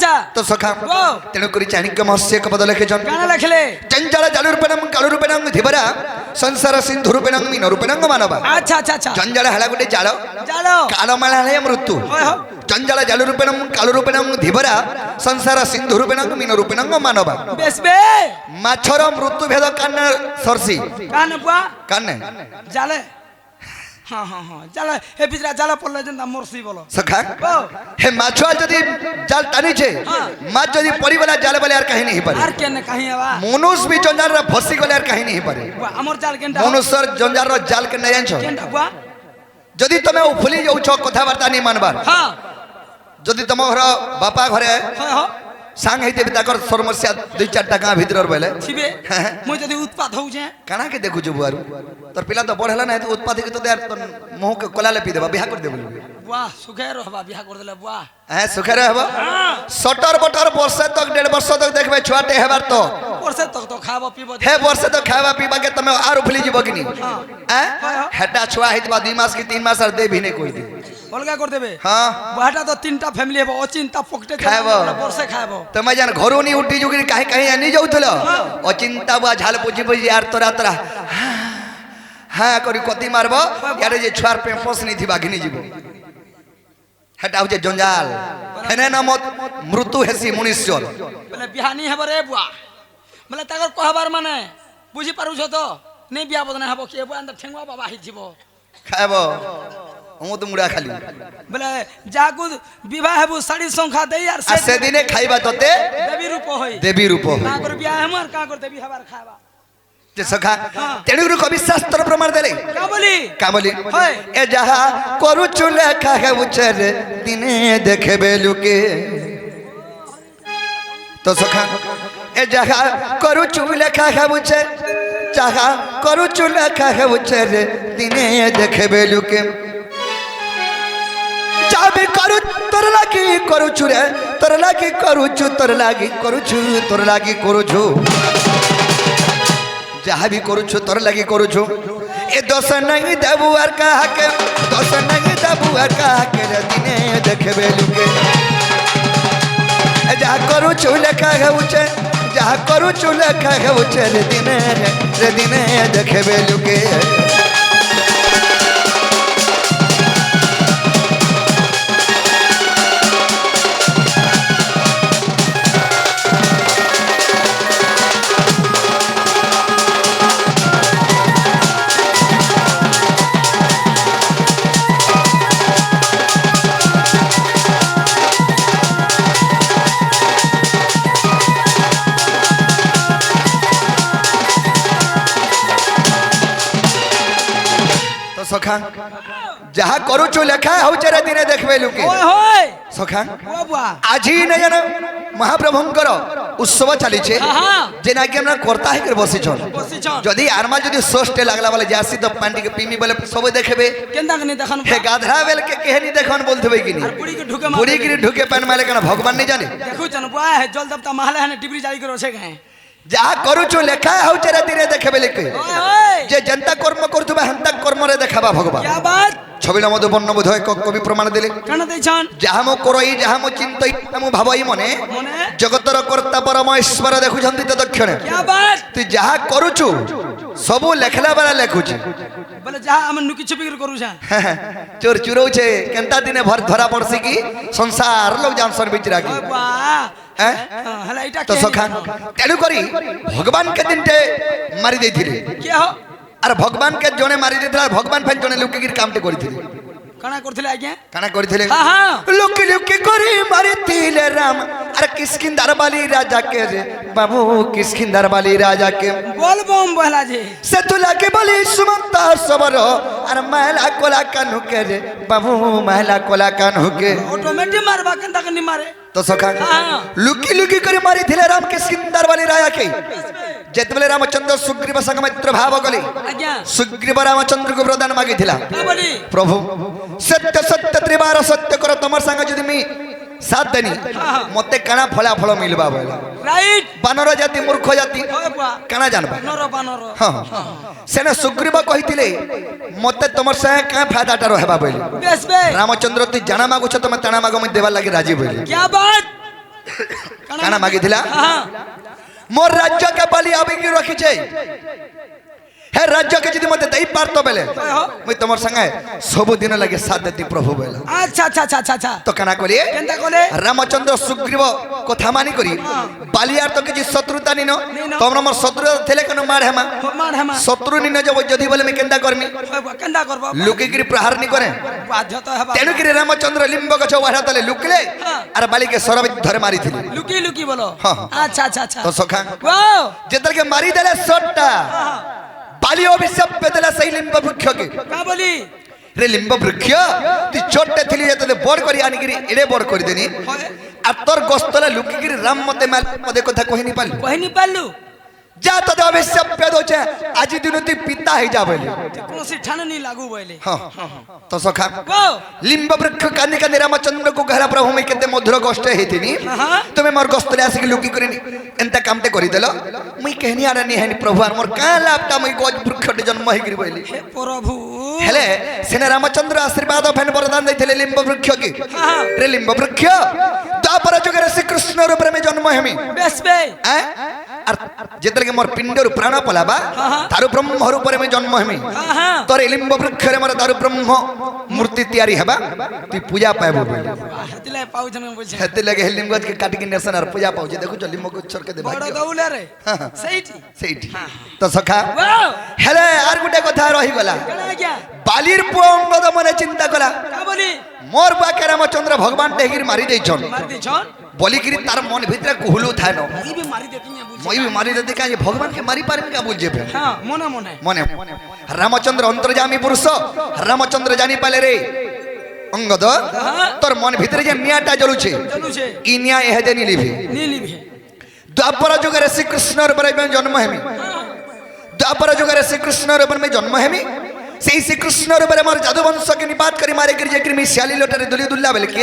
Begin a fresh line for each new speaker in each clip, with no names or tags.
আচ্ছা
তো সখা তেণু করি চাণক্য মহর্ষি এক পদ লিখেছেন
কানা লেখলে
জঞ্জাল জালুরূপেণং কালুরূপেণং ধীবরা সংসার সিন্ধুরূপেণং মীনরূপেণং মানব
আচ্ছা আচ্ছা আচ্ছা
জঞ্জাল হেলা গোটে জাল
জালো
কালমালা হেলা মৃত্যু জঞ্জাল জালুরূপেণং কালুরূপেণং ধীবরা সংসার সিন্ধুরূপেণং মীনরূপেণং মানব
বেশ বে
মাছর মৃত্যু ভেদ কান্নে সরসি
কানে বুয়া
কান্নে
জালে হ্যাঁ হ্যাঁ হ্যাঁ জালে হে বিজরা জালা পড়লে যেন মরসি বলো
সখা হে মাছ যদি জাল টানিছে মাছ যদি পড়িগলা জালে বলে আর কাহিনী হি পারে
আর কেন কাহি আবা
মনুষ্য বি জঞ্জাল ফসি গলে আর কাহিনী হি পারে
আমার জাল কেনটা
মনুষ্যর জঞ্জাল জাল কে নাই জানছো
কেনটা বুয়া
যদি তুমি উফলি যাউছ কথাবার্তা নি মানবার
হ্যাঁ
যদি তোম ঘর বাপা ঘরে
হ্যাঁ হ্যাঁ
সাং হইতে তাকর সমস্যা 2-4টা গাঁ ভিতর বেলে
ছিবে মই যদি উৎপাত হউছে
কানা কে দেখুଛୁ বুয়ারু তোর পিলা তো বড় হেলা না তো উৎপাদ কি তো দেয়ার তোর মুহ কে কলা লেপি দেবা বিয়া করে দেব
বুয়া সুখে রহবা বিয়া করে দিলে বুয়া
হ্যাঁ সুখে হব সটর বটর বর্ষে তক 1.5 বর্ষ তক দেখবে ছুয়াতে হেবার তো
বর্ষে তক তো খাব পিব
হে বর্ষে তো খাওয়া পিবা কে তুমি আর উফলি যাব কিনি হ্যাঁ হেটা ছুয়া হইতবা 2 মাস কি 3 মাস আর দেবি নে কই দি
অলগা করে দেবে
হ্যাঁ
বুয়াটা তো 3টা ফ্যামিলি হবে অচিন্তা পকেটে
খাইব
বর্ষে খাইব
তুমি জান ঘরু নি উঠি যুগি কাহি কাহি আনি যাউতল অচিন্তা বুয়া ঝাল পুজি পুজি আর তোরা তোরা হ্যাঁ করি কতি মারব ইয়ারে যে ছুয়ার পেম্পস নি থিবা ঘিনি যাব হেটা হচ্ছে জঞ্জাল হেনে নামত মৃত্যু হেসি মনুষ্যর
বলে বিহানি হব রে বুয়া বলে তাকর কহবার মানে বুঝি পারুছ তো নেই বিয়া বদনে হব কি বুয়া আন্দর ঠেঙ্গুয়া বাবা হিজিব
খাইব ও তো মুড়া খালি
বলে যাকু বিবাহ হবু শাড়ি সংখ্যা দেই আর
আর সেদিনে খাইবা তোতে
দেবী রূপ হই
দেবী রূপ
কা করে বিয়া হমার কা করে দেবী হবার খাবা
যে সখা তেণুকু কবি শাস্ত্র প্রমাণ দেলে কা বলি এ যাহা করুছু লেখা হেউছে রে দিনে দেখবে লুকে তো সখা এ যাহা করুছু লেখা হেউছে যাহা করুছু লেখা হেউছে রে দিনে দেখবে লুকে যাবে করু তোর লাগি করুছু রে তোর লাগি করুছু তোর লাগি করুছু তোর লাগি করুছু যাহা भी করুছু তোর লাগি করুছু এ দোষ নাই দেবু আর কাহাকে দোষ নাই দেবু আর কাহাকে দিনে দেখবে লুকে যাহা করুছু লেখা হেউছে যাহা করুছু লেখা হেউছে রে দিনে দেখবে লুকে সখা যাহা করুছু লেখা হউছে রে দিনে দেখবে লুকে সখা আজি না জান মহাপ্রভুঙ্কর উৎসব চালিছে যে নাকি আমরা কর্তা হইকে বসিছন যদি আরমা যদি ষষ্ঠে লাগলা বলে যাসি তো পান্ডিকে পিমি বলে সব দেখবে
কেনতা কে দেখান
হে গাধরা বেল কে কেহনি দেখান বলতেবে কিনি বুড়ি কি ঢুকে পান মালে কেন ভগবান নি জানে
দেখুছন বুয়া হে জল দবতা মাহলে হানে টিবরি জারি করে আছে গায়
যাহা করুছু লেখা হউছে রে দিনে দেখবে লিখে যে জনতা কর্ম করতুবা হন্তা কর্মরে দেখাবা ভগবান
কি বাত
ছবিলা মধ্যে বর্ণ বোধ হয় কবি প্রমাণ দিলে
কেন দেছন
যাহা মো করই যাহা মো চিন্তই মো ভাবই মনে জগতর কর্তা পরম ঈশ্বর দেখুছন্তি তো দক্ষিণে
কি বাত
তুই যাহা করুছু সবু লেখলা বেলা লেখুছি
বলে যাহা আমি নুকি ছুপি করুছা
চোর চুরৌছে কেনতা দিনে ভর ধরা পড়ছি কি সংসার লোক জানসন বিচরা কি
হ্যাঁ হলা এটা
তো সখা তেণু করি ভগবান কে দিনতে মারি দেইथिले
কি হ
আর ভগবান কে জনে মারি দেইଥିଲା ভগবান ফেন জনে লুকিকির কামটি করিथिले
কানা করथिले আজ্ঞা
কানা করিथिले
হ্যাঁ
লুকি লুকি করি মারিथिले রাম আর কিসকিন্দার বালি রাজা কে রে বাবু কিসকিন্দার বালি রাজা কে
বল বম বলা যে
সে তুলা কে বলি সুমন্ত সবর আর মালা কোলা কানু কে রে বাবু মালা কোলা কানু কে
অটোমেটিক মারবা কেনতা কে নি মারে
তো সখা লুকি লুকি করে মারিथिले রাম কিসকিন্দার বালি রাজা কে যেতবেলে রামচন্দ্র সুগ্রীব संग मित्र भाव गले
आज्ञा
सुग्रीव रामचंद्र को वरदान मागिथिला
का बोली
प्रभु सत्य सत्य त्रिवार सत्य करो तमर संग जदि मी साथ देनी मते काना फला फल मिलबा बोला
राइट
बानर जाति मूर्ख जाति काना जानबा
नर बानर
हां सेना सुग्रीव कहिथिले मते तमर संग का फायदाटा रहबा बोली
बेस बे
रामचंद्र तु जाना मागुछ तमे ताना मागो मैं देवा लागि राजी बोली
क्या बात
কানা মাগিছিলা
হ্যাঁ
মোর রাজ্যকে বলি আবিকি রখিছে হে রাজ্যকে যদি মতে দেই পারতো বেলে মুই তোমার সঙ্গে সবুদিন লাগে সাথ দেতি প্রভু বেলে
আচ্ছা আচ্ছা আচ্ছা আচ্ছা আচ্ছা
তো কানা কলি
কেনতা কলে
রামচন্দ্র সুগ্রীব কথা মানি করি বালিয়ার তো কিছু শত্রুতা নিন তোমরা মোর শত্রু থেলে কেন মার হেমা
মার হেমা
শত্রু নিন যাব যদি বলে আমি কেনতা করমি
কেনতা করব
লুকিকিরি প্রহার নি করে
বাধ্যত হেবা
তেণুকিরি রামচন্দ্র লিম্ব গছ ওহারা তলে লুকলে আর বালিকে সরবিত ধরে মারিছিলি
লুকি লুকি বলো আচ্ছা আচ্ছা আচ্ছা
তো সখা
ওয়াও
যেতলকে মারি দেলে শটটা বালি অভিশাপ পেদেলা সেই লিম্ব বৃক্ষকে
কা বলি
রে লিম্ব বৃক্ষ তুই ছোট্টে থিলি যেতে বড় করি আনিকিরি এড়ে বড় করে দেনি আর তোর গস্তলে লুকিকিরি রাম মতে মাল পদে কথা কহিনি পারলি
কহিনি পারলু
যা তোদের অভিশাপ পেদ হচ্ছে আজি দিন তুই পিতা হয়ে যা বলে
কোনসি ঠানে নি লাগু বলে
তো সখা
ওয়াও
লিম্ব বৃক্ষ কান্দি কান্দি রামচন্দ্র কো গহরা প্রভু মে কেতে মধুর কষ্ট হেতিনি তুমি মোর গস্তলে আসি লুকি করিনি এন্তা কামতে করি দেলো মুই কেহনি আর নি হেনি প্রভু আর মোর কা লাভটা মুই গজ বৃক্ষতে জন্ম হই গরি বলি
হে প্রভু
হেলে সেনে রামচন্দ্র আশীর্বাদ ফেন বরদান দেইଥିଲେ লিম্ব বৃক্ষকে রে লিম্ব বৃক্ষ দ্বাপর যুগের শ্রীকৃষ্ণ রূপে মে জন্ম হেমি
বেশ বে
আর যেতলকে মোর পিণ্ডর প্রাণ পলাবা তারু ব্রহ্ম রূপে মে জন্ম হেমি তোর লিম্ব বৃক্ষরে মোর তারু ব্রহ্ম মূর্তি তৈরি হেবা তুই পূজা পাইবো
হেতিলে পাউছ আমি বলছি
হেতে লাগে লিম্ব গছকে কাটিকি নেসন আর পূজা পাউছে দেখো লিম্ব গছর কে দে
বড়
ভাগ্য
দৌলে রে সেইটি
সেইটি তো সখা
ওয়াও
হেলে আর গুটে কথা রহি গলা
কেন আজ্ঞা
বালির পুଅ অঙ্গদ মনে চিন্তা কলা
কা বলি
মোর বাকে রামচন্দ্র ভগবান টেহির মারি দেইছন
মার দিছন
বলিকিরি তার মন ভিতরে কুহুলু থায় ন
ই বি মারি দেতি না বুঝি
মই বি মারি দেতে কাজে ভগবান কে মারি পারিম কা বুঝে
হ্যাঁ মনে মনে
মনে রামচন্দ্র অন্তর্যামী পুরুষ রামচন্দ্র জানি পালে রে অঙ্গদ তোর মন ভিতরে যে নিয়াটা জ্বলুছে
চলুছে
ই নিয়া এহে যে নিলিভি
নীলিভে
দ্বাপর যুগের শ্রীকৃষ্ণর উপরে জন্ম হেমি দ্বাপর যুগের শ্রীকৃষ্ণর উপরে জন্ম হেমি সেই শ্রীকৃষ্ণর উপরে আমার জাদু বংশকে নিপাত করি মারে করি যে কৃমি শিয়ালি লোটারে দুলি দুল্লা বলে কি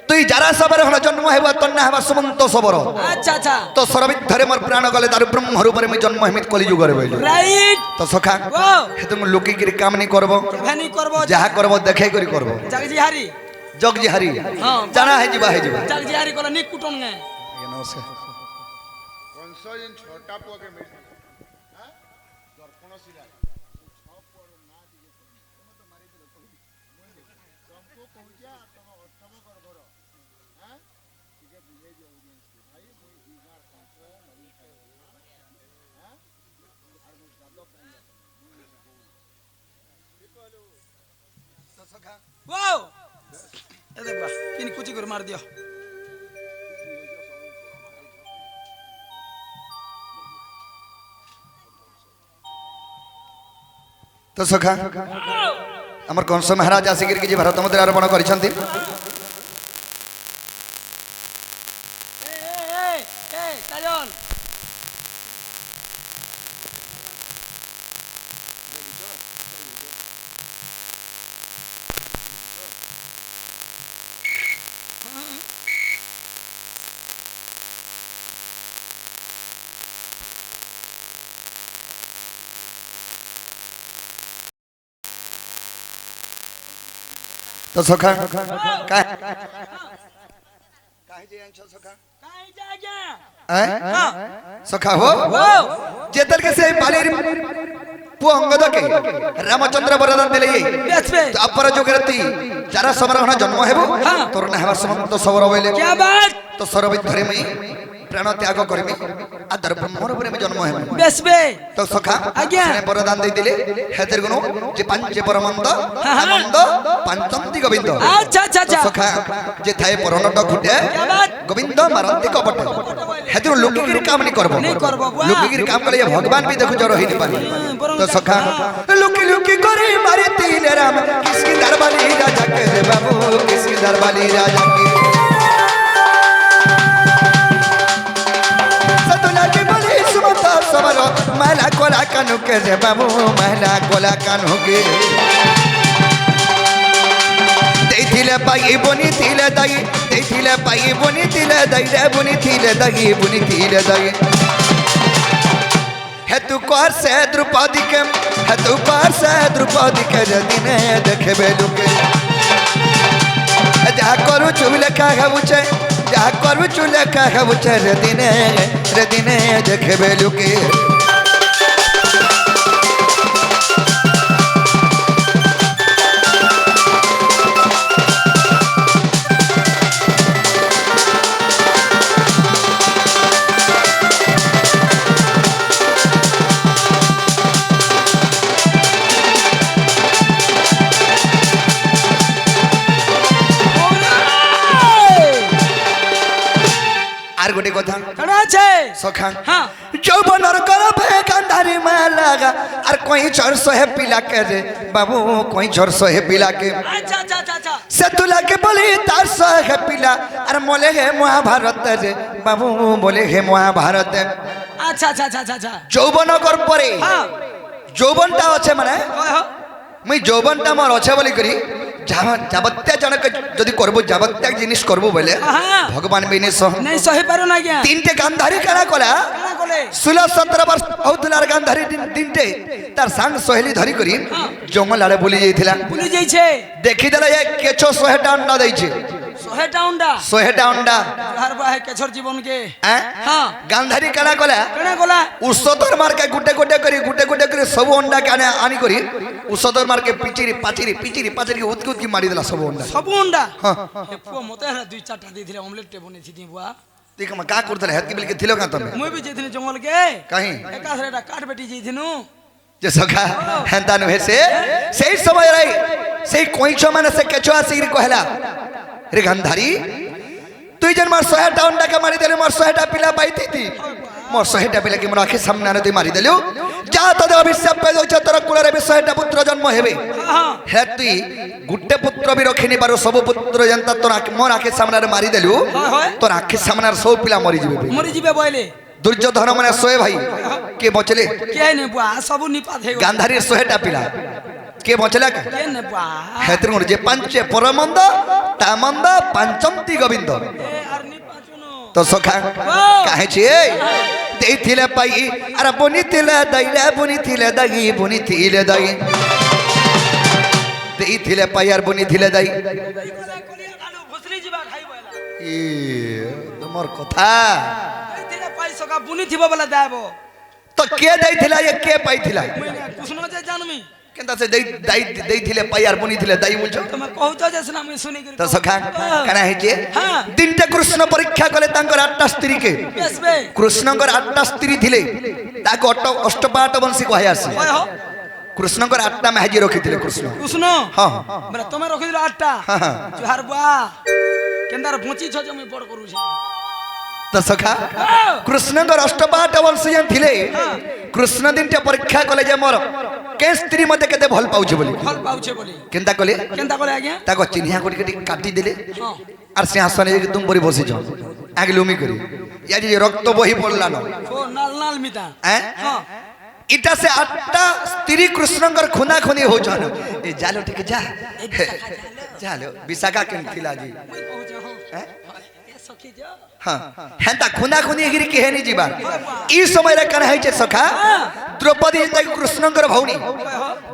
তুই যারা সবরে হল জন্ম হেবা তন্না হেবা সুমন্ত সবর
আচ্ছা আচ্ছা
তো সরবিত ধরে মোর প্রাণ গলে তার ব্রহ্ম রূপে মে জন্ম হেমিত কলি যুগরে বইল
রাইট
তো সখা
ওয়াও
হেতু লুকি গিরি কাম নি করব
কেখানি করব
যাহা করব দেখে করি করব
জাগজি হারি
জগজি হারি
হ্যাঁ
জানা হে যিবা
জাগজি হারি কলা নি কুটন গে
নমস্কার
ওয়াও এ দেখবা কিনি কুচি করে মার দিও
তো সখা আমার কংস মহারাজ আসিকি যে ভারত মধ্যে আরোপণ করেছেন
কাজন
তো সখা সখা হো যেতল কে সেই বালির পুଅ অঙ্গদকে রামচন্দ্র বরদান দিলে আপর যুগরতি যারা সমরহণ জন্ম হেব তোর না হেবার সমন্ত সবর বইলে
क्या बात
তো সরবিত ধরে মই প্রাণ ত্যাগ করমি আদর ব্রহ্মর উপরে আমি জন্ম হেমি
বেশ বে
তো সখা
আজ্ঞা
সেনে বরদান দেই দিলে হেতের গুণ যে পাঞ্চে পরমন্দ আনন্দ পঞ্চমতি গোবিন্দ
আচ্ছা আচ্ছা
তো
আচ্ছা
সখা যে থায়ে পরনট ঘুটে
क्या बात
গোবিন্দ মারন্তি কপট হেতু লুকিগিরি কাম নি করব
नहीं करबो बुआ
লুকিগিরি কাম করলে ভগবান भी দেখো জড় হইনি পারে
বরং
তো সখা লুকি লুকি করে মারে তিন রাম কিসকি দরবারি রাজা কে রে বাবু কিসকি দরবারি রাজা কে সতুলা के বলি সুমত সবর মালা কোলা কানু কে রে বাবু মালা কোলা কানু কে দেইছিলে পাই বনি তিলে দাই দেইছিলে পাই বনি তিলে দাই রে বনি তিলে দাই বনি তিলে দাই হেতু কর সে দ্রৌপদী কে হেতু কর সে দ্রৌপদী কে দিনে দেখবে লোকে যা করু চুব লেখা হেবুছে যাহা করুছু লেখা হেউছে রে দিনে দেখবে লোকে আর গোটে কথা
কেন আছে
সখা
হ্যাঁ
যৌবনর গর্ভে গান্ধারী মা লাগা আর কই চর সহে পিলাকে রে বাবু কই চর সহে পিলাকে
আচ্ছা আচ্ছা আচ্ছা আচ্ছা
সে তুলাকে বলি তার সহে পিলা আর মলে হে মহাভারত রে বাবু বলে হে মহাভারত
আচ্ছা আচ্ছা আচ্ছা আচ্ছা আচ্ছা
যৌবন পরে
হ্যাঁ
যৌবনটা আছে মানে
হয় হয়
মুই যৌবনটা আমার আছে বলি করি যাবত্য জনক যদি করবো যাবত্য জিনিস করবো বলে
হ্যাঁ
ভগবান বিনে সহ
नहीं सही पारो ना क्या
তিনটে গান্ধারী কারা কলা
কেনা কলে
16-17 ବର୍ଷ ହଉଥିଲାର ଗାନ୍ଧାରୀ ଦିନଟେ ତାର ସାଙ୍ଗ ସହେଲି ଧରି କରି ଜଙ୍ଗଲ ଆଡେ ବୁଲି ଯାଇଥିଲା
भूली जाई छे
ଦେଖିଦେଲା ଏ କେଛ 100ଟା ଅଣ୍ଡା ଦେଇଛି
100टा अंडा
100ଟା ଅଣ୍ଡା
हर बा है केछर जीवन के
ଆଁ?
हां
ଗାନ୍ଧାରୀ କାଣା କଲା
केना कोला
ଔଷଧର ମାର୍କେ ଗୁଟେ ଗୁଟେ କରି ସବୁ ଅଣ୍ଡା କାନେ ଆଣି କରି ଔଷଧର ମାର୍କେ ପିଚିରି ପାଚିରି ଉତକି ମାରିଦେଲା ସବୁ ଅଣ୍ଡା
सब अंडा
ହଁ
ए पुओ मते हरा दुई चारटा दे दिले ऑमलेट टे बने थी बुआ
ଦେଖ କା କରୁଥିଲା ହେତକି ବେଲକେ ଥିଲ କା ତମେ
मुई भी जेथिन जंगल के
କାହିଁ
एकाथरेटा काट बेटी जेथिनु
যে সখা হেন্তা নুহে সে সেই সময় রে সেই কইছ মানে সে কেছো আসিকি কহলা রে গান্ধারী তুই যেন মোর 100টা অন্ডাকে মারি দেলে মোর 100টা পিলা পাইতি মোর 100টা পিলা কি মোর আখি সামনে আনে তুই মারি দেলু যা তোদের অভিশাপ পেয়ে যাচ্ছে তোর কুলরে 100টা পুত্র জন্ম হেবে
हां
হে তুই গুটে পুত্র বি রখিনি পারু সব পুত্র জনতা তোর মোর আখি সামনে মারি দেলু তোর আখি সামনে সব পিলা মরি যাবে
मरी जीवे बोइले
দুর্যোধন মানে 100 ভাই কে বচলে
के ने बुआ सब निपात है
গান্ধারীর 100টা পিলা কে বচলা কে
के ने बुआ
হেতর যে পাঞ্চে পরমন্দ তা মন্দ পাঞ্চন্তি গোবিন্দ
ए आर निपाचुनो
তো সখা কাহেছি দেইছিলে পাই আর বনিছিলে দাইরা বনিছিলে দাই দেইছিলে পাই আর বনিছিলে দাই
কলিয়া কালু ভসরি জিবা খাই বলা
ই তোমার কথা
তেরা পাইছো কা বুনি থিব বলা দাইবো
তো কে দেইଥିଲା এ কে পাইଥିଲା
মুই কুছনো যে জানমি
কেনতা সে দেইছিলে পাই আর বনিছিলে দাই বলছো
তুমি কহুছ যে সিনা আমি শুনি
তো সখা কানা হেছে
হ্যাঁ
দিনটা কৃষ্ণ পরীক্ষা কলে তাঙ্কর 8টা স্ত্রীকে
বেসবে
কৃষ্ণঙ্কর 8টা স্ত্রী ଥିଲେ তাকে অষ্টপাট বংশী কহে আসে
হয় হ
কৃষ্ণঙ্কর 8টা মেহাজি রখিଥିଲେ কৃষ্ণ
কুছনো
হ্যাঁ
বলে তুমি রখি দিল 8টা
হ্যাঁ, হ্যাঁ।
জুহার বুয়া কেন্দার পঁচি ছ যে মুই বড় করুছি
তো সখা কৃষ্ণঙ্কর অষ্টপাট বংশী যেন ଥିଲେ কৃষ্ণ দিনটা পরীক্ষা কলে যে মোর কে স্ত্রী মতে কেতে ভাল পাউছে বলি
ফল পাউছে বলি
কেনতা কলে
কেনতা করে আজ্ঞা
তাকে চিহ্নিয়া করে কেটে কাটি দিলে
হ্যাঁ
আর সিংহাসনে তুম পরি বসিছ আগে লুমি করি ইয়া যে রক্ত বহি পড়লা না
ও নাল নাল মিতা
হ্যাঁ
হ্যাঁ
ইটা সে 8টা স্ত্রী কৃষ্ণঙ্কর খুনা খুনি হউছন এ জালো ঠিক যা জালো বিশাখা কেন থিলা জি
মুই কহুছ
হ্যাঁ
এ সখী যা
হ্যাঁ হেন্তা খুনা খুনি গিরি কেহেনি ଯିବା ই সময় রে কান হইছে সখা দ্রৌপদী তাকে কৃষ্ণঙ্কর ভৌণী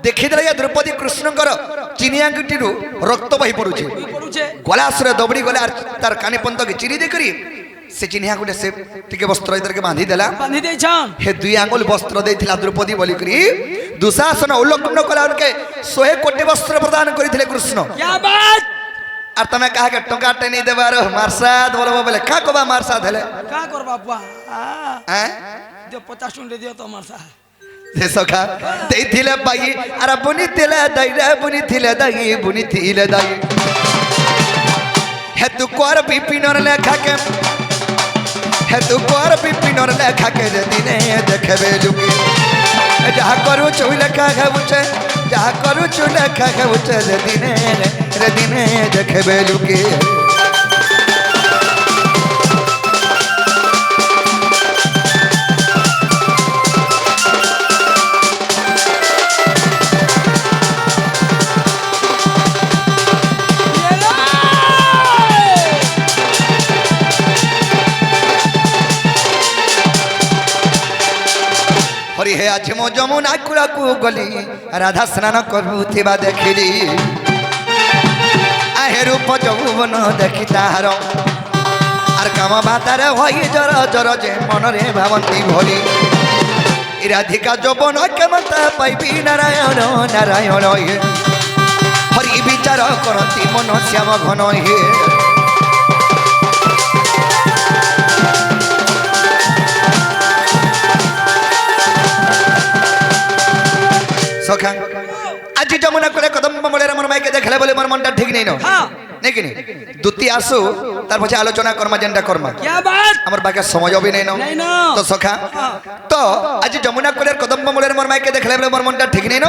দেখিদেলে যে দ্রৌপদী কৃষ্ণঙ্কর চিনিয়াঙ্গিটিরু রক্ত বহি পড়ুছে
পড়ুছে
গলাসুরে দবড়ি গলে আর তার কানে পন্তকে চিরি দে করি সে চিনিয়া গুটে সে টিকে বস্ত্র ইদরকে বাঁধি দেলা
বাঁধি দেইছন
হে 2 আঙ্গুল বস্ত্র দেইছিলা দ্রৌপদী বলি করি দুঃশাসন উল্লঙ্ঘন কলা উনকে 100 কোটি বস্ত্র প্রদান করিଥିଲେ কৃষ্ণ
क्या बात
আর তুমি কাহাকে টঙ্কা টেনি দেবার মারসাদ বলবো বলে কা কবা মারসাদ হেলে
का करबा बुआ
হ্যাঁ
दियो 50 टुंडे दियो तो मारसा
যে সখা দেইছিলে পাই আর বনিছিলে দাই হে তু কর বিপিনর লেখাকে হে তু কর বিপিনর লেখাকে রে দিনে দেখবে লুকি যাহা করু চৌ লেখা খাবুছে যাহা করু চৌ লেখা খাবুছে রে দিনে দেখবে লুকি হরি হে আজ মো যমুনা কূলকু গলি রাধা স্নান করুথিবা দেখিলি আহে রূপ যৌবন দেখি তাহার আর কামা ভাতারে হই জর জর যে মনরে ভাবন্তি ভরি রাধিকা যৌবন কেমতা পাইবি নারায়ণ নারায়ণ হে হরি বিচার করতি মন শ্যাম ঘন হে সখা আজি যমুনা করে কদম্ব মোড়ের আমার মাইকে দেখলে বলে আমার মনটা ঠিক নেই নাকি নি দুতি আসু তার পছে আলোচনা কর্মা যেনটা কর্মা
क्या बात
আমার বাকি সময় হবে নাই না তো সখা তো আজি যমুনা করে কদম্ব মোড়ের আমার মাইকে দেখলে বলে আমার মনটা ঠিক নেই না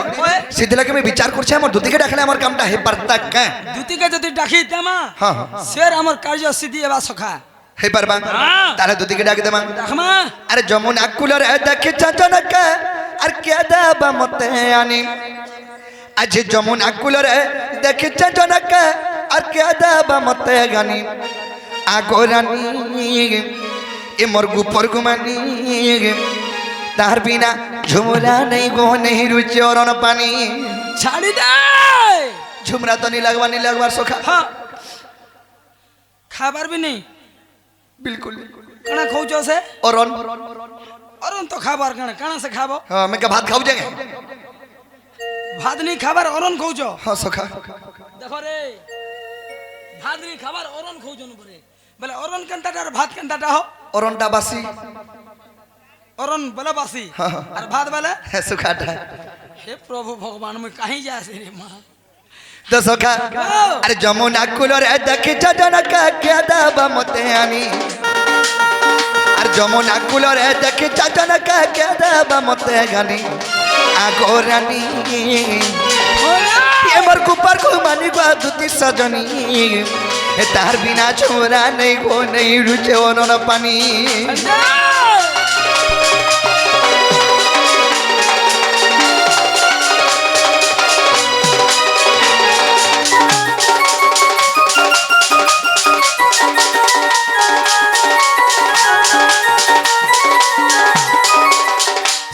সিদ্ধি লাগে আমি বিচার করছি আমার দুতিকে ডাকলে আমার কামটা হে পারতা কে
দুতিকে যদি ডাকি তেমা
হ্যাঁ
শের আমার কার্য সিদ্ধি এবা সখা
হে পারবা তাহলে দুতিকে ডাক দেবা
ডাকমা
আরে যমুনা কুলর দেখে চাচনকা আর কে দেবা মতে আনি আজি যমুনা কুলর দেখে চাচনকা আর কে দেবা মতে গানি আগরানি এ মরগু পরগুমানি তার বিনা ঝুমরা নেই গো নেই রুচি অরণ পানি
ছাড়ি দে
ঝুমরা তো নি লাগবার সখা
হ্যাঁ খাবার भी नहीं
बिल्कुल
कणा खाऊच से
অরণ
अरुण तो खाबार कणा से खाबो
হ্যাঁ मैं भात खाऊ जाएंगे
भात नहीं खाबार अरुण खाऊच
हाँ सखा
देखो रे भात नहीं खाबार अरुण खाऊच न परे बोले अरुण केनताटा और भात केनताटा हो
অরণটা বাসি
अरुण बोले बासी
हाँ, हाँ।
और भात बोले
হ্যাঁ সুখাটা
हे प्रभु भगवान मैं कहीं जा से रे मां
তো সখা আরে যমুনা কুলরে দেখে চাচনকা কে দেবা মতে আনি আর যমুনা কুলরে দেখে চাচনকা কে দেবা মতে গানি আগরানি এবার কুপার কো মানি গো দুতি সজনী তার বিনা ছোরা নেই গো নেই রুচে অনন পানি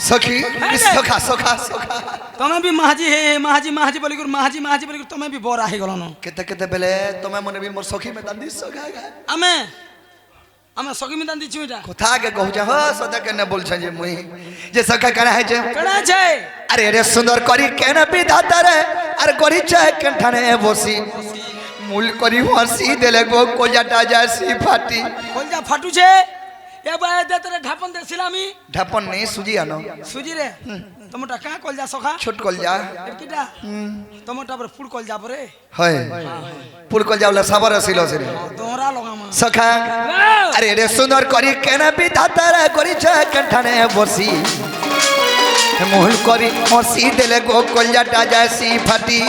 सखी सखा सखा सखा
तमे भी महाजी हे महाजी महाजी बोली गुर महाजी महाजी बोली गुर तमे भी बोरा हे गलनो
केते केते बेले तमे मने भी मोर सखी में दांदी सखा गा
आमे आमे सखी में दांदी छुटा
कोथा के कहू जा हो सदा के ने बोल छ जे मुई जे सखा करा है जे
कणा छे
अरे रे सुंदर करी केन विधाता रे अरे करी छ कंठाने बसी मूल करी हसी देले गो कोजाटा जासी फाटी
कोलजा फाटू छे ए बाय दे तरे ढापन दे सिलामी
ढापन नहीं सुजी आनो
सुजी रे तमोटा का कोलजा सखा
छोट कलजा
किटा तमोटा पर फुल कोलजा परे
है पुल कलजा वाला साबर सिलो से
दोहरा लगामा
सखा अरे रे सुंदर करी केन विधाता रे करी छ कंठाने बसी मूल करी हसी देले गो कोजाटा जासी फाटी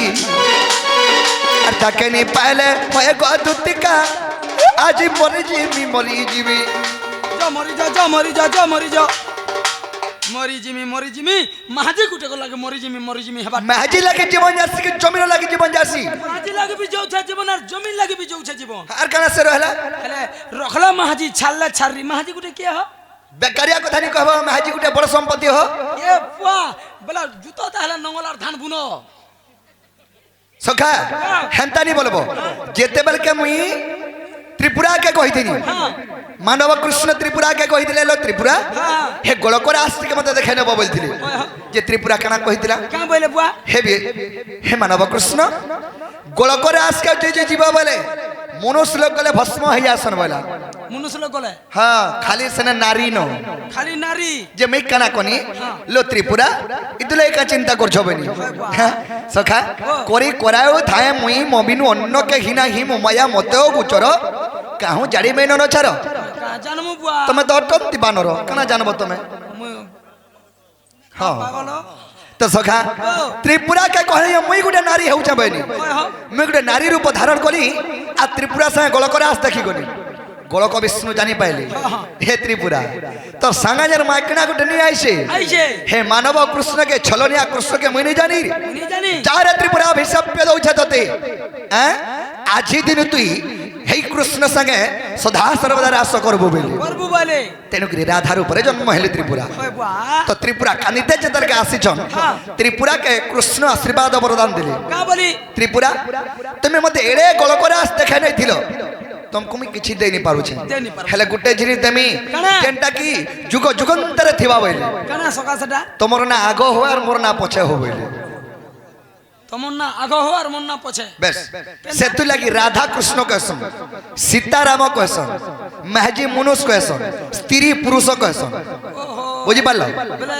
আর তাকে নি পাইলে হয়ে গো দুতিকা আজি মরি জিবি
जा मरी जा मरी जा मरी जा मरी जिमी महाजी गुटे को लागे मरी जिमी हेबा
মাঝি লাগে জীবন যাসি কি জমির লাগে জীবন যাসি
महाजी लागे भी जोछा जीवन और जमीन लागे भी जोछा जीवन
আর কানা সে রহলা
हेले रखला महाजी छालला छारी महाजी गुटे के हो
বেকারিয়া কথা নি কহব মাঝি গুটে বড় সম্পত্তি हो
ए पुआ বলা জুতো তাহলে নঙ্গলার ধান বুনো
সখা হেনতা নি বলবো যেতে বেলকে মুই ত্রিপুরা কে কইতিনি মানব কৃষ্ণ ত্রিপুরা কে কইতিলে লো ত্রিপুরা হে গোলকর আস্তিকে মতে দেখে নেব বলতিলি যে ত্রিপুরা কানা কইতিলা
का बोले बुआ
হে মানব কৃষ্ণ গোলকর আজকে যে জীব বলে মনুষ্য লোক গলে ভস্ম হই আসন বলা
मनुष्य लोग बोले
হ্যাঁ খালি সেনে নারী নো
खाली नारी
যে মেক কানা কোনি লো ত্রিপুরা ইতুলে কা চিন্তা করছো বনি সখা করি করাও থায়ে মুই মবিনু অন্য কে হিনা হি মায়া মতেও গুচর কাহু জাড়ি মেন নছার
का जानमु बुआ
তুমি তো অটন্তি বানর কানা জানব তুমি হ্যাঁ
पागल
তো সখা ত্রিপুরা কে কহে মুই গুটে নারী হেউছ বনি মুই গুটে নারী রূপ ধারণ করি আর ত্রিপুরা সঙ্গে গোলকরে আস দেখি গনি গোলক বিষ্ণু জানি পাইলি হে ত্রিপুরা তো সাঙ্গাজের মাইকনা গুটে নি আইছে
आइसे
হে মানব কৃষ্ণকে ছলনিয়া কৃষ্ণকে মুই নি জানি
नहीं जानी
যারে ত্রিপুরা অভিশাপ দৌছ ততে হ্যাঁ আজি দিন তুই হেই কৃষ্ণ সঙ্গে সদা সর্বদা রাস করবো বলি
करबु बोले
তেণুকরি রাধার উপরে জন্ম হেলে ত্রিপুরা
ओए बुआ
তো ত্রিপুরা কানিতে যেতরকে আসিছন ত্রিপুরাকে কৃষ্ণ আশীর্বাদ বরদান দিলে
का बोली
ত্রিপুরা তুমি মতে এড়ে গোলকরে আস দেখে নেইছিল तुमको मैं किछि दे नहीं पारू छे
दे नहीं पारू
हेले गुटे जिनि देमी
काना?
जेंटा की जुग जुगंतरे थिबा बोले
काना सका सेटा
तमर ना आगो हो और मोर ना पछे हो बोले
तमर ना आगो हो और मन ना पछे
बस सेतु लगी राधा कृष्ण कहसन सीताराम कहसन महजी मनुष्य कहसन स्त्री पुरुष कहसन
ओहो
बुझी पारलो
बोले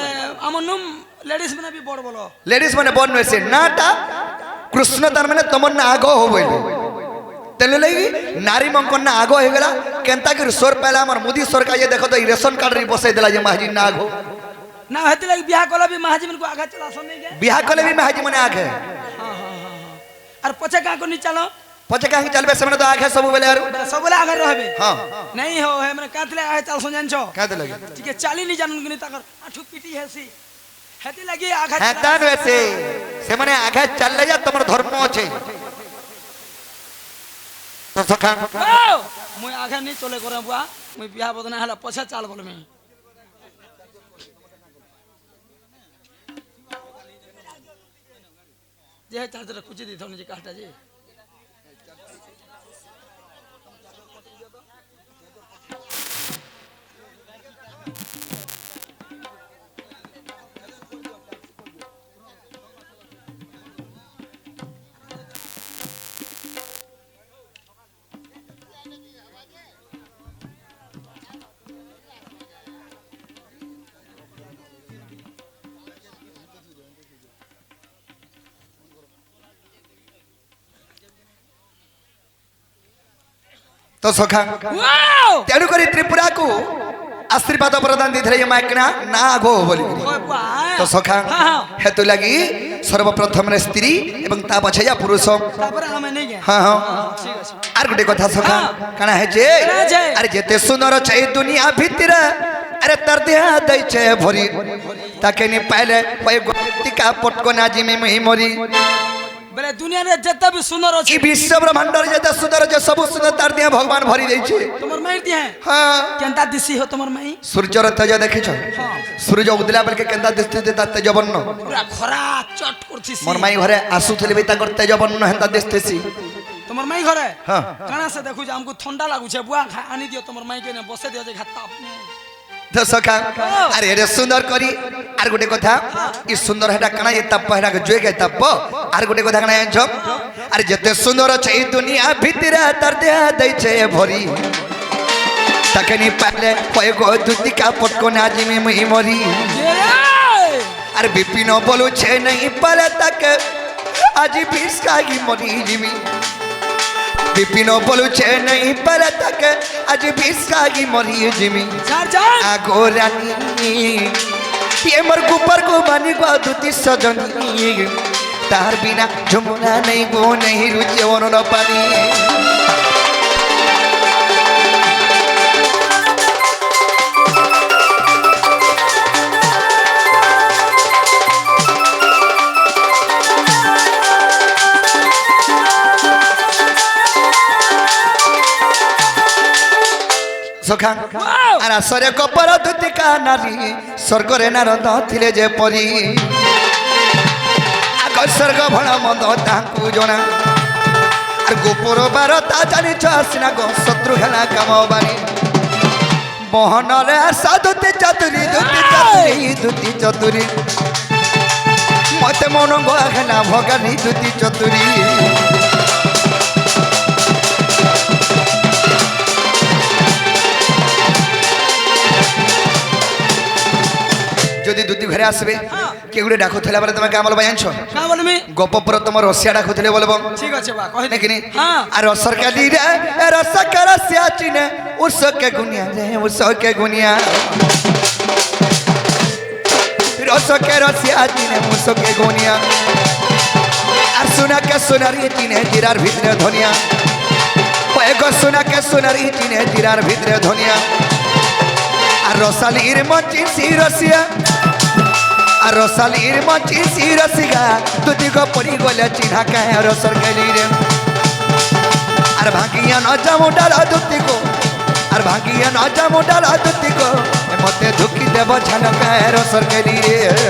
আমনুম লেডিস মানে বি বড় বলো
लेडीज माने बन वैसे नाटा कृष्ण तार माने तमर ना आगो हो बोले तेले लगी नारी मंकन ना आगो हो गेला केनता कि सोर पहला हमर मोदी सरकार ये देखो तो ई रेशन कार्ड री बसै देला जे महजी ना आगो
ना हेती लगी बियाह कला भी महाजी मन को आगा चला सन नहीं के
बियाह कले भी महजी माने आगे
और पछे का को नी चलो
पछे काहे चलबे से माने तो आगे सब बेले यार
सब बोले आगे रहबे
हां
नहीं हो है माने कातले आगे चल सन जानछो
काते लगी
ठीक है चाली नहीं जानन गनी ताकर आठू पीटी हेसी हेती लगी आगा
हेतान वैसे से माने आगे चल ले जा तमर धर्म আছে तो सखा
मुई आगे नहीं चले करे बुआ मुई बियाह बदना हला पछे चाल बोल में जे चादर कुछ दी थोनी जी काटा जी
तो सखा
वाओ
तेणु करी त्रिपुरा को आशीर्वाद प्रदान दी ये माइकना ना आगो बोली
ओए बा
तो सखा
हां
हेतु लगी सर्वप्रथम रे स्त्री एवं ता पछे या पुरुष
तापर हमें नहीं के
हां हां
ठीक আছে
आर गुटे कथा सखा काना है जे अरे जेते सुंदर छै दुनिया भीतर अरे तर देह दै छै भरी ताके नि पहले पय गोतिका पटको नाजी में मही मरी
बोले दुनिया रे जत्ता भी सुंदर
ई
अछि
विश्व ब्रह्मांड रे जेते सुंदर जे सब सुंदर तर देह भगवान भरी दै छै
तुमर माई दिए
हां
केनता दिसी हो तुमर माई
सूर्य रे तेज देखि छ
हां
सूर्य उदला बेल के केंदा दिसते देता तेजवन्न
पूरा खरा चट करछि
मोर माई घरे आसु थले बे ताकर तेजवन्न हेंता दिसतेसी
तुमर माई घरे
हां
काना से देखु जे हमको ठंडा लागु छे बुआ आनी दियो तुमर माई के ने बसे दियो जे घाता
तो सखा अरे रे सुंदर करी आर गुटे कथा ई सुंदर हेटा कना ये तप हेटा के जोय के तप आर गुटे कथा कना छ अरे जते सुंदर छै दुनिया भीतर तर दे दै छै भरी तकनी पहले पय गो दुतिका पटको नाजी में मही मरी अरे बिपिन बोलू छै नहीं पले तक आज बीस का की मरी जिमी बिपिन बोलू छे नहीं पर तक आज बीस का की मरी जिमी
चार चार
आगो रानी ये मर गुपर को बानी को दुती सजनी तार बिना झुमना नहीं गो नहीं रुचे वनो न पानी सखा आरा सरे कपर दुतिका नारी स्वर्ग रे नारद थिले जे परी आग स्वर्ग भण मद तांकु जणा आर गोपुर बार ता जानि छसिना गो शत्रु हेला काम बानी बहन रे साधुते चतुरी दुति चतुरी मते मन गो हेला भगनी दुति चतुरी যদি দুতি ঘরে আসবে কে গুড়ে ডাকুথিলা বলে তুমি কামল বায়ানছ
का बोलमी
গপ পর তোমার রসিয়া ডাকুথিলে বলবো
ठीक আছে बा कहि
নাকি নি
हां
আর সরকারি রে রসক রসিয়া চিনে উসকে গুনিয়া রে উসকে গুনিয়া রসকে রসিয়া চিনে উসকে গুনিয়া আর সুনাকে সুনারি চিনে জিরার ভিতরে ধনিয়া কয়েক সুনাকে সুনারি চিনে জিরার ভিতরে ধনিয়া আর রসালির মচি সিরসিয়া আর রসালির মচি সিরসিয়া দুটি গো পরি গলে চিহ্না কায় রসর গলি রে আর ভাগিয়া ন যামু ডালা দুটি গো আর ভাগিয়া ন যামু ডালা দুটি গো মতে ঢুকি দেব ঝালকায় রসর গলি রে